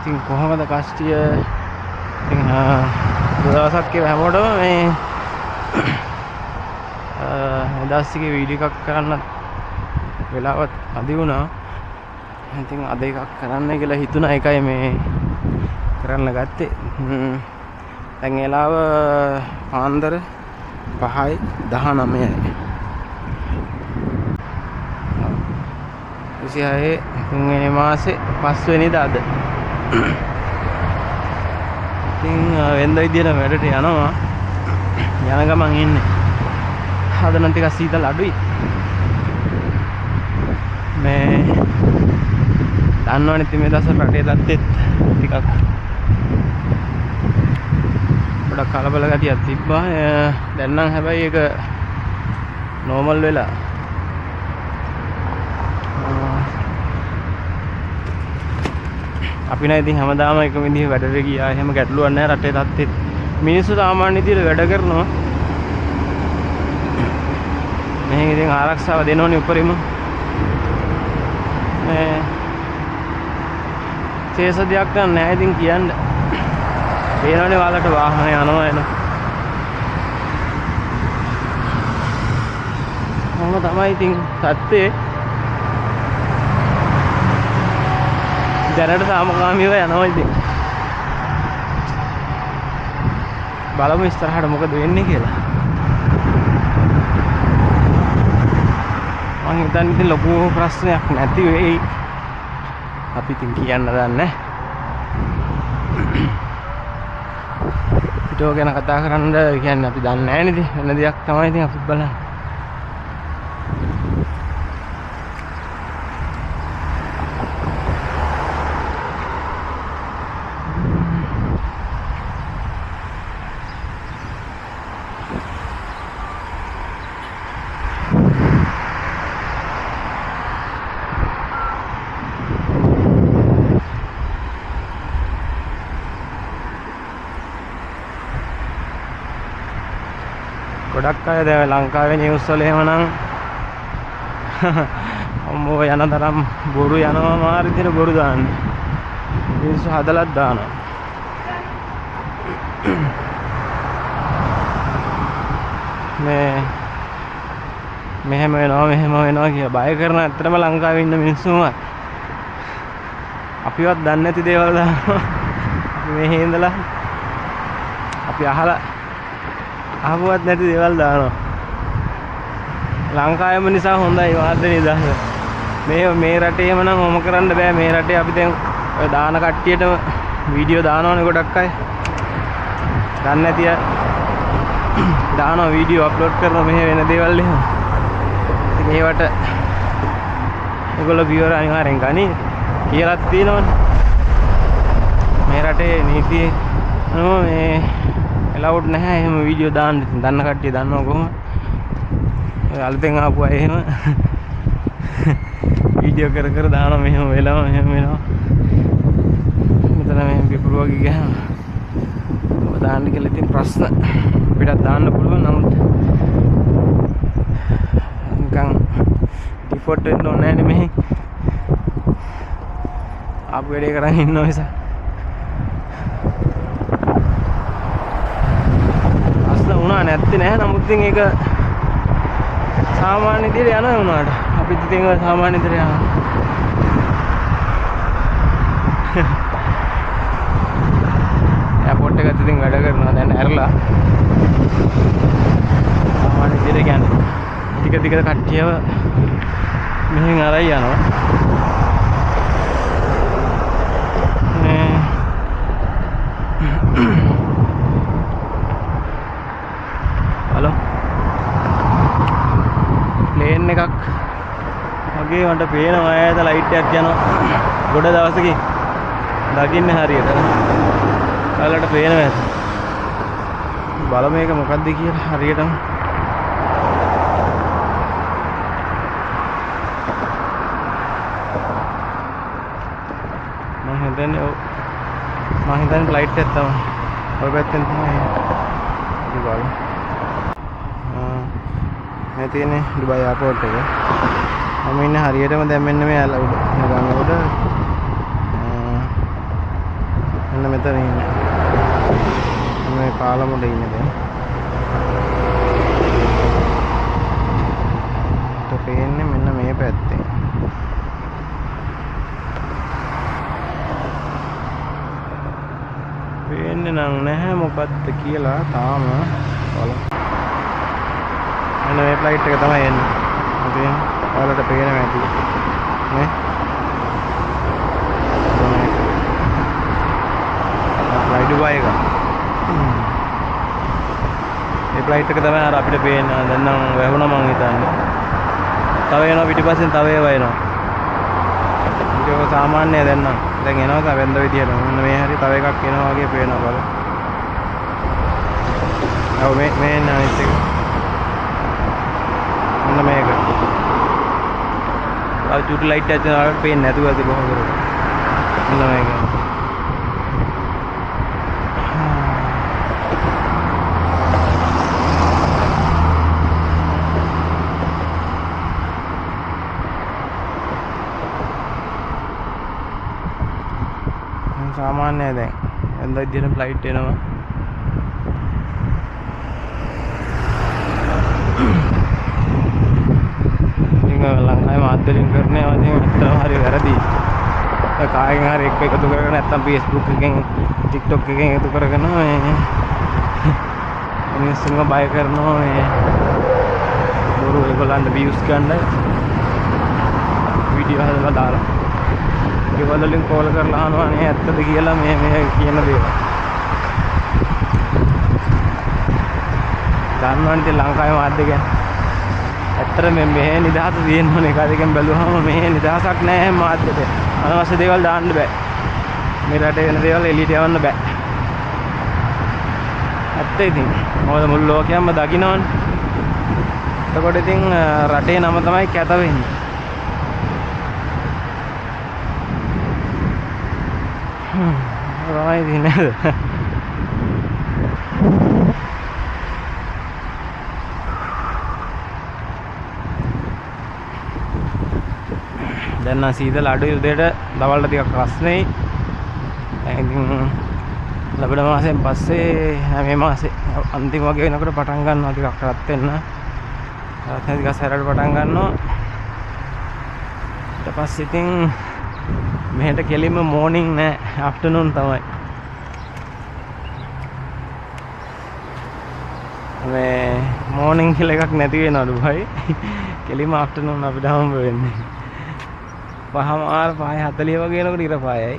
ඉතින් කොහොමද කස්ටිය ඉතින් දවසක් කියලා හැමෝටම මේ එදාස්සිකේ වීඩියෝ එකක් කරන්න වෙලාවත් අඩු වුණා. ඉතින් අද එකක් කරන්න කියලා හිතුණා. ඒකයි මේ කරන්න ගත්තේ. දැන් එලාව පාන්දර 5:19යි. 26 තුන්වෙනි මාසේ 5 වෙනිදා අද. ඉතින් වෙනද විදියට වැඩට යනවා. යන ගමන් ඉන්නේ. අද නම් ටිකක් සීතල අඩුයි. මේ දන්නවනේ ඉතින් මේ දවස්වල රටේ තත්ත්වෙත් ටිකක් ගොඩක් කලබල ගතියක් තිබ්බා. දැන් නම් හැබැයි ඒක නෝමල් වෙලා. අපි නම් ඉතින් හැමදාම එක විදිහේ වැඩට ගියා. එහෙම ගැටලුවක් නැහැ රටේ තත්ත්වෙත්. මිනිස්සු සාමාන්‍ය විදිහට වැඩ කරනවා. මෙහෙන් ඉතින් ආරක්ෂාව දෙනෝනේ උඩරිම. මේ තේස දෙයක් නැහැ ඉතින් කියන්න. පේනවනේ ඔයාලට වාහන යනවා එන. මොන තමයි ඉතින් තත්ත්වේ. දැනට සාමකාමීව යනවා ඉතින්. බලමු ඉස්සරහට මොකද වෙන්නේ කියලා. මං හිතන්නේ ඉතින් ලොකු ප්‍රශ්නයක් නැති වෙයි. අපි ඉතින් කියන්න දන්නේ. පිටෝ ගැන කතා කරන්න කියන්නේ අපි දන්නේ නැහැ නේද? වෙන දෙයක් තමයි ඉතින් අපි බලන්නේ. ගොඩක් අය දැන් ලංකාවේ නිවුස් වල එහෙමනම් අම්මෝ යන තරම් බොරු යනවා මාර විදිහට බොරු දාන්නේ. මිනිස්සු හදලත් දානවා. මේ මෙහෙම වෙනවා කියලා බය කරන ඇත්තටම ලංකාවේ ඉන්න මිනිස්සුම අපිවත් දන්නේ නැති දේවල් දානවා. අපි මෙහි ඉඳලා අපි අහුවත් නැති දේවල් දානවා. ලංකාවේම නිසා හොඳයි වාද නිදහස. මේ රටේම නම් ඔම කරන්න බෑ. මේ රටේ අපි දැන් ඔය දාන කට්ටියටම වීඩියෝ දානවනේ ගොඩක් අය. දන්නේ නැති අය දානවා වීඩියෝ අප්ලෝඩ් කරනවා මෙහෙ වෙන දේවල් එහෙම. ඉතින් ඒවට ඒගොල්ලෝ විවර අනිවාර්යෙන් ගනි කියලාත් තියෙනවනේ. මේ රටේ නීතිය මේ එලවුඩ් නැහැ එහෙම වීඩියෝ දාන්න. ඉතින් දන්න කට්ටිය දන්නව කොහොම. ඔය අලුතෙන් ආපු අය එහෙම වීඩියෝ කර දානවා මෙහෙම වෙනවා. මෙතන මේ පිපුරු වගේ ගහනවා. ඔබ දාන්න කියලා ඉතින් ප්‍රශ්න අපිටත් දාන්න පුළුවන්. නමුත් නිකන් ඩිෆෝල්ට් වෙන්න ඕනේ නැහැ නේ මෙහෙ. ආපු වැඩේ කරන් ඉන්න නිසා. උනා නැත්තේ නැහැ. නමුත් ඉතින් ඒක සාමාන්‍ය විදිහට යනවා උනාට. අපිත් ඉතින් ඒක සාමාන්‍ය විදිහට යනවා. එයාපෝට් එකත් ඉතින් වැඩ කරනවා දැන් ඇරලා. සාමාන්‍ය විදිහට කියන්නේ ටික කට්ටියව මෙහෙන් අරයි යනවා. හලෝ ප්ලේන් එකක් වගේ මට පේනවා. ඈත ලයිට් එකක් යනවා. ගොඩ දවසකින් දකින්නේ හරියට. ඔයාලට පේනවා ඇත. බලමු මේක මොකක්ද කියලා හරියටම. මම හිතන්නේ ෆ්ලයිට් එක තමයි. ඔය පැත්තෙන් තමයි. අපි බලමු. මේ තියෙන්නේ ඩුබයි එයාපෝට් එක. මම ඉන්නේ හරියටම දැන් මෙන්න මේ උඩ. මෙතන ඉන්නේ. මේ පාලමුඩ ඉන්නේ දැන්. તો පේන්නේ මෙන්න මේ පැත්තේ. පේන්නේ නම් නැහැ මොකද්ද කියලා තාම බලමු. මෙන්න මේ ෆ්ලයිට් එක තමයි එන්නේ. ඉතින් ඔයාලට පේනවා ඇති නේ? ෆ්ලයිට් දුබයි එක. මේ ෆ්ලයිට් එක තමයි අර අපිට පේන්නේ. දැන් නම් වැහුණා මං හිතන්නේ. තව එනවා පිටිපස්සෙන් තව ඒවා එනවා. ඒක සාමාන්‍යයි දැන් නම්. දැන් එනවා තව වෙනද විදියට. මොන්න මේ හැරි තව එකක් එනවා වගේ පේනවා බල. ඔව් මේ එන්නේ අනිත් එක. මොන්න මේක. ආ චුටි ලයිට් එකක් දැන් පේන්නේ නැතුව ඇති බොහොම දුරට. මොන්න මේක. සාමාන්‍යයි දැන් එන්ද විදියට ෆ්ලයිට් එනවා. ඉතින් ලංකාවේ මාධ්‍යලින් කරන ඒවා ඉතින් ඇත්තටම හරි වැරදි. කායෙන් හරි එක්ක එකතු කරගෙන නැත්තම් Facebook එකෙන් TikTok එකෙන් එකතු කරගෙන මේ මිනිස්සුන්ව බය කරනවා මේ බොරු ඒගොල්ලන්ට views ගන්න වීඩියෝ හදලා දාලා ඒවල වලින් කෝල් කරලා අහනවා නේ ඇත්තද කියලා මේ කියන දේවල්. ගන්නවනේ ඉතින් ලංකාවේ මාධ්‍ය ගැන. ඇත්තට මේ නිදහස තියෙන ඕනේ එකදකින් බැලුවම මේ නිදහසක් නැහැ මාධ්‍යට. අනවශ්‍ය දේවල් දාන්න බෑ. මේ රටේ වෙන දේවල් එළියට යවන්න බෑ. ඇත්ත ඉතින් මොකද මුළු ලෝකයක්ම දකින්නවනේ. එතකොට ඉතින් රටේ නම තමයි කැත වෙන්නේ. Right in it. දැන් නම් සීතල අඩුයි උදේට දවල්ට ටිකක් රස්නේ. ඉතින් ලැබෙන මාසෙන් පස්සේ මේ මාසේ අන්තිම වගේ වෙනකොට පටන් ගන්නවා ටිකක් රත් වෙන්න. රත් වෙන ටිකක් සැරට පටන් ගන්නවා. ඊට පස්සේ ඉතින් මෙහෙට කෙලින්ම මෝර්නින් නෑ ආෆ්ටර්නූන් තමයි. මේ මෝර්නින් කියලා එකක් නැති වෙනවලු භයි. කෙලින්ම ආෆ්ටර්නූන් අපිට හම්බ වෙන්නේ. 5:40 වගේ එනකොට ඉර පායයි.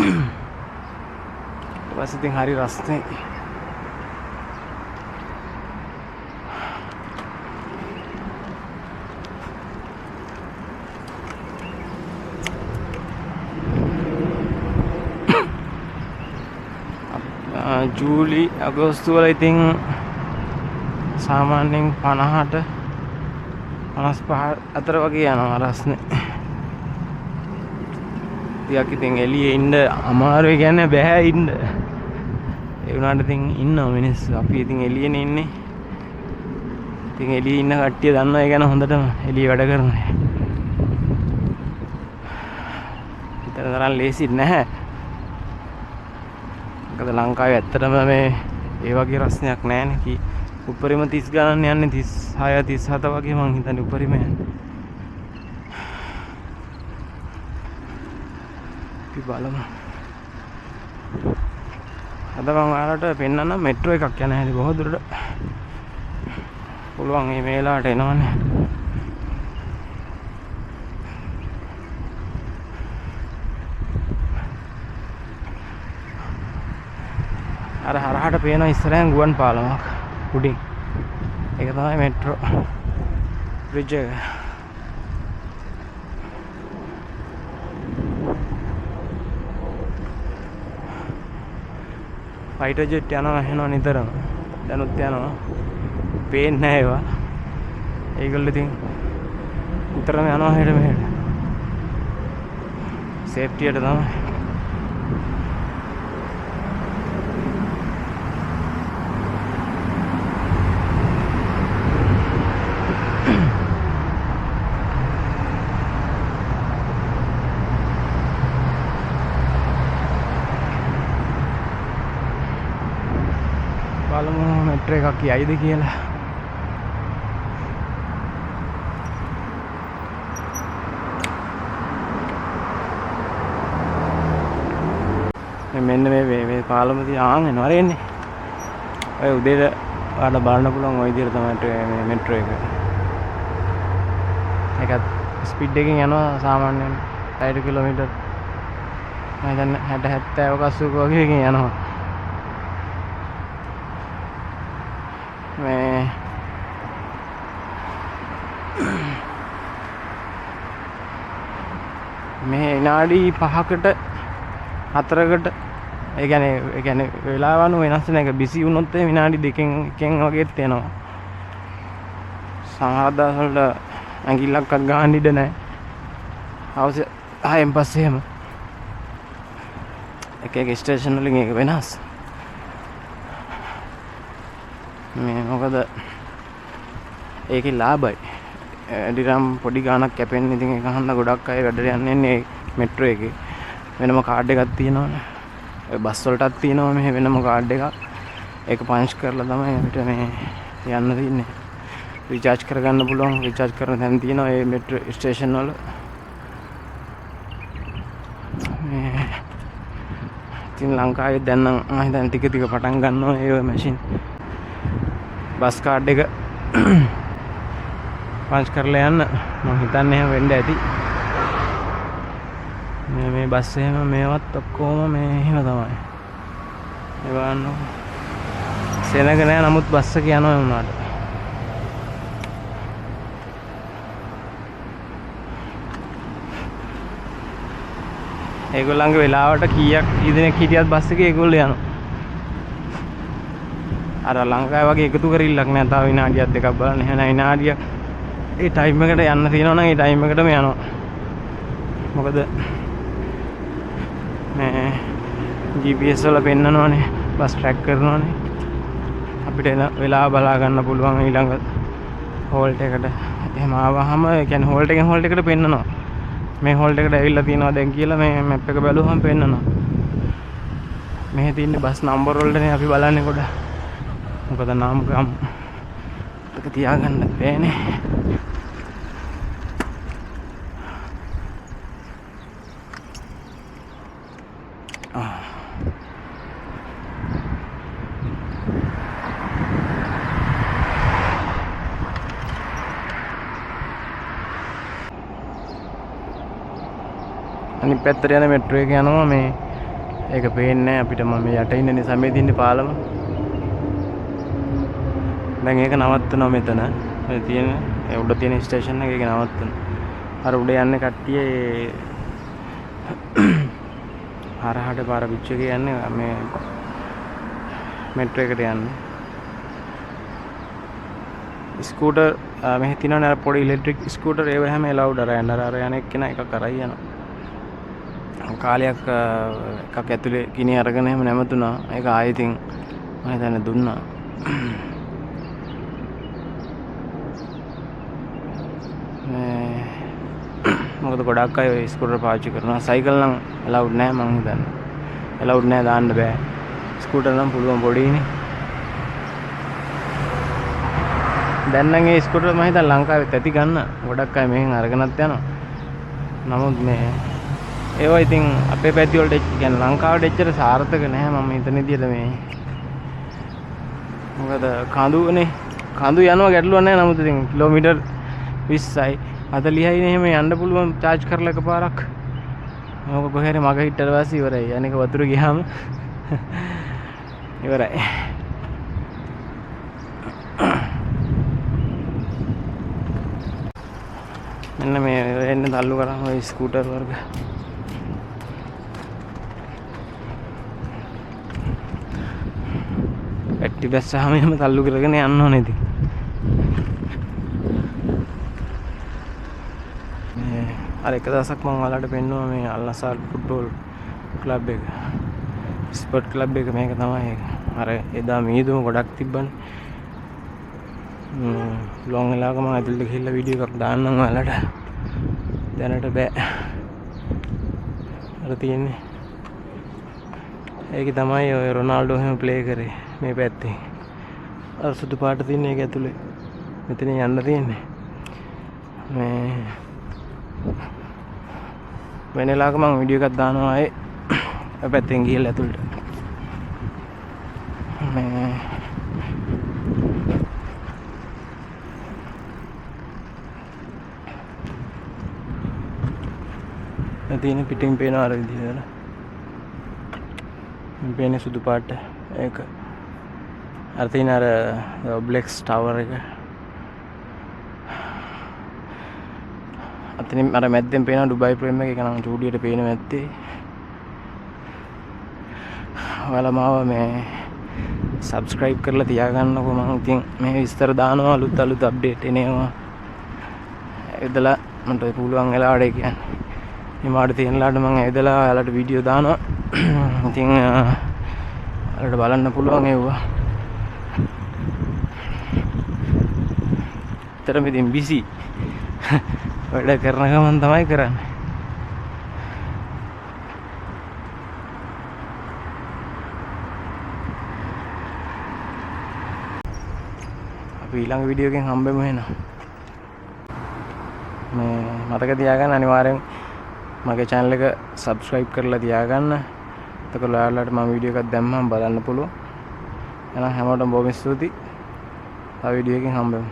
ඊට පස්සේ ඉතින් හරි රස්නේ. ජූලි අගෝස්තු වල ඉතින් සාමාන්‍යයෙන් 50ට 55 අතර වගේ යනවා රස්නේ. ටිකක් ඉතින් එළියේ ඉන්න අමාරුයි කියන්නේ බෑ ඉන්න. ඒ වුණාට ඉතින් ඉන්නවා මිනිස්සු. අපි ඉතින් එළියේනේ ඉන්නේ. ඉතින් එළියේ ඉන්න කට්ටිය දන්නවා ඒ ගැන හොඳටම එළියේ වැඩ කරනවා. ඉතින් තරම් ලේසි නැහැ. මොකද ලංකාවේ ඇත්තටම මේ ඒ වගේ රස්නයක් නැහැනේ. කි උඩරිම 30 ගණන් යන්නේ 36 37 වගේ මං හිතන්නේ උඩරිම යන්නේ. අපි බලමු. අද මම ඔයාලට පෙන්නන්න මෙට්‍රෝ එකක් යන හැටි බොහෝ දුරට පුළුවන් මේ වෙලාවට එනවනේ. අර හරහට පේන ඉස්සරහින් ගුවන් පාලමක් උඩින්. ඒක තමයි මෙට්‍රෝ බ්‍රිජ් එක. ෆයිටර් ජෙට් යනවා එහෙනවා නිතරම. දැනුත් යනවා. පේන්නේ නැහැ ඒවා. ඒගොල්ලෝ ඉතින් උතරම යනවා හෙට මෙහෙට. සේෆ්ටියට තමයි. මෙට්‍රෝ එකක් කියයිද කියලා. මෙන්න මේ පාලම තිය ආන් එනවා රෙන්නේ. ඔය උදේට ඔයාලට බලන්න පුළුවන් ওই විදිහට තමයි මේ මෙට්‍රෝ එක. ඒකත් ස්පීඩ් එකකින් යනවා සාමාන්‍යයෙන් 60 කිලෝමීටර්. මම දැන් 60 70 80 වගේ එකකින් යනවා. මේ විනාඩි 5කට 4කට ඒ කියන්නේ වෙලාව අනුව වෙනස් වෙන එක. බිසි වුණොත් විනාඩි 2කින් 1කින් වගේත් එනවා. සමහර දවස්වල ඇඟිල්ලක්වත් ගහන්න ඉඩ නැහැ. අවශ්‍ය 6න් පස්සේ එහෙම එක ස්ටේෂන් වලින් ඒක වෙනස්. මේ මොකද ඒකේ ලාභයි. ඩිරම් පොඩි ගාණක් කැපෙන්නේ. ඉතින් ඒක හන්ද ගොඩක් අය වැඩට යන්නේ මෙට්‍රෝ එකේ. වෙනම කාඩ් එකක් තියෙනවනේ. ඔය බස් වලටත් තියෙනවා මේ වෙනම කාඩ් එකක්. ඒක පන්ච් කරලා තමයි අපිට මේ යන්න තියෙන්නේ. රිචාර්ජ් කරගන්න පුළුවන්. රිචාර්ජ් කරන තැන් තියෙනවා මේ මෙට්‍රෝ ස්ටේෂන් වල. මේ ඉතින් ලංකාවේ දැන් නම් මම හිතන්නේ ටික ටික පටන් ගන්නවා ඒ මැෂින්. බස් කාඩ් එක පන්ච් කරලා යන්න මම හිතන්නේ එහෙම වෙන්න ඇති. මේ බස් එහෙම මේවත් ඔක්කොම මේ එහෙම තමයි. ඒ බලන්න සෙනග නෑ නමුත් බස් එක යනවා වුණාට. ඒගොල්ලන්ගේ වෙලාවට කීයක් දෙනෙක් හිටියත් බස් එකේ ඒගොල්ලෝ යනවා. අර ලංකාවේ වගේ එකතු කරILLක් නෑ. තව විනාඩියක් දෙකක් බලන්න. එහෙනම් විනාඩියක් ඒ ටයිම් එකට යන්න තියෙනවා නම් ඒ ටයිම් එකටම යනවා. මොකද මේ GPS වල පෙන්නනවනේ බස් ට්‍රැක් කරනවනේ. අපිට එන වෙලාව බලා ගන්න පුළුවන් ඊළඟ හෝල්ට් එකට. එහෙම ආවහම ඒ කියන්නේ හෝල්ට් එකෙන් හෝල්ට් එකට පෙන්නනවා. මේ හෝල්ට් එකට ඇවිල්ලා තියෙනවා දැන් කියලා මේ මැප් එක බැලුවහම පෙන්නනවා. මෙහි තියෙන බස් නම්බර වලටනේ අපි බලන්නේ කොට. මොකද නම් ගම් එක තියාගන්න බෑනේ. අනිත් පැත්තට යන මෙට්‍රෝ එක යනවා මේ ඒක පේන්නේ නැහැ අපිට. මම මේ යට ඉන්න නිසා මේ දින්නේ පාලම. දැන් ඒක නවත්තනවා මෙතන. මේ තියෙන ඒ උඩ තියෙන ස්ටේෂන් එක ඒක නවත්තන. අර උඩ යන්නේ කට්ටිය හරහාට පාර පිච්ච එක යන්නේ මේ මෙට්‍රෝ එකට යන්නේ. ස්කූටර් මෙහි තියෙනවනේ අර පොඩි ඉලෙක්ට්‍රික් ස්කූටර් ඒව හැම එලවුඩ් අර යන අර යන එක්කෙනා එකක් කරයි යනවා. කාලයක් එකක් ඇතුලේ ගිනි අරගෙන එහෙම නැමතුණා. ඒක ආයෙ ඉතින් මම හිතන්නේ දුන්නා. මොකද ගොඩක් අය ස්කූටර් පාවිච්චි කරනවා. සයිකල් නම් එලවුඩ් නැහැ මම හිතන්නේ. එලවුඩ් නැහැ දාන්න බෑ. ස්කූටර් නම් පුළුවන් පොඩිනේ. දැන් නම් ඒ ස්කූටර් මම හිතන්නේ ලංකාවෙත් ඇති ගන්න. ගොඩක් අය මෙහෙන් අරගෙනත් යනවා. නමුත් මේ ඒවා ඉතින් අපේ පැති වලට කියන්නේ ලංකාවට එච්චර සාර්ථක නැහැ මම හිතන විදිහට මේ. මොකද කඳුනේ කඳු යනවා ගැටලුවක් නැහැ. නමුත් ඉතින් කිලෝමීටර් 20යි 40යි නේ එහෙම යන්න පුළුවන් charge කරලා එකපාරක්. මොකද කොහේ හරි මග හිටට පස්සේ ඉවරයි. අනේක වතුර ගියාම ඉවරයි. මෙන්න මේ එන්න තල්ලු කරා ඔය ස්කූටර් වර්ග. පැටි බැස්සාම එහෙම තල්ලු කරගෙන යන්න ඕනේ ඉතින්. අර එක දවසක් මම ඔයාලට පෙන්නුවා මේ අල්නසාර් ෆුට්බෝල් ක්ලබ් එක. ස්පෝර්ට් ක්ලබ් එක මේක තමයි. අර එදා මීදුම ගොඩක් තිබ්බනේ. ලොන් වෙලාවක මම ඇතුළට ගිහිල්ලා වීඩියෝ එකක් දාන්නම් ඔයාලට. දැනට බෑ. අර තියෙන්නේ. ඒක තමයි ඔය රොනාල්ඩෝ එහෙම ප්ලේ කරේ මේ පැත්තේ. අර සුදු පාට තියෙන එක ඇතුලේ මෙතන යන්න තියෙන්නේ. මේ වෙන වෙලාවක මම වීඩියෝ එකක් දානවා ආයේ පැත්තෙන් ගිහලා ඇතුළට. මේ තියෙන පිටින් පේනවා අර විදිහට. පේන්නේ සුදු පාට ඒක. අර තියෙන අර ඔබ්ලෙක්ස් ටවර් එක. අතනින් අර මැද්දෙන් පේනවා ඩුබයි ප්‍රේම් එක. ඒක නම් චූඩියට පේන මැත්තේ. ඔයාලා මාව මේ සබ්ස්ක්‍රයිබ් කරලා තියාගන්නකෝ. මම ඉතින් මේ විස්තර දානවා අලුත් අප්ඩේට් එනවා. එදලා මට පුළුවන් වෙලාවට ඒ කියන්නේ හිමාට තියෙනලාට මම ඇදලා ඔයාලට වීඩියෝ දානවා. ඉතින් ඔයාලට බලන්න පුළුවන් ඒවා. තරම ඉතින් බිසි වැඩ කරන ගමන් තමයි කරන්නේ. අපි ඊළඟ වීඩියෝ එකෙන් හම්බෙමු එහෙනම්. මේ මතක තියාගන්න අනිවාර්යෙන් මගේ channel එක subscribe කරලා තියාගන්න. එතකොට ඔයාලට මම වීඩියෝ එකක් දැම්මම බලන්න පුළුවන්. එහෙනම් හැමෝටම බොහොම ස්තුතියි. තව වීඩියෝ එකකින් හම්බෙමු.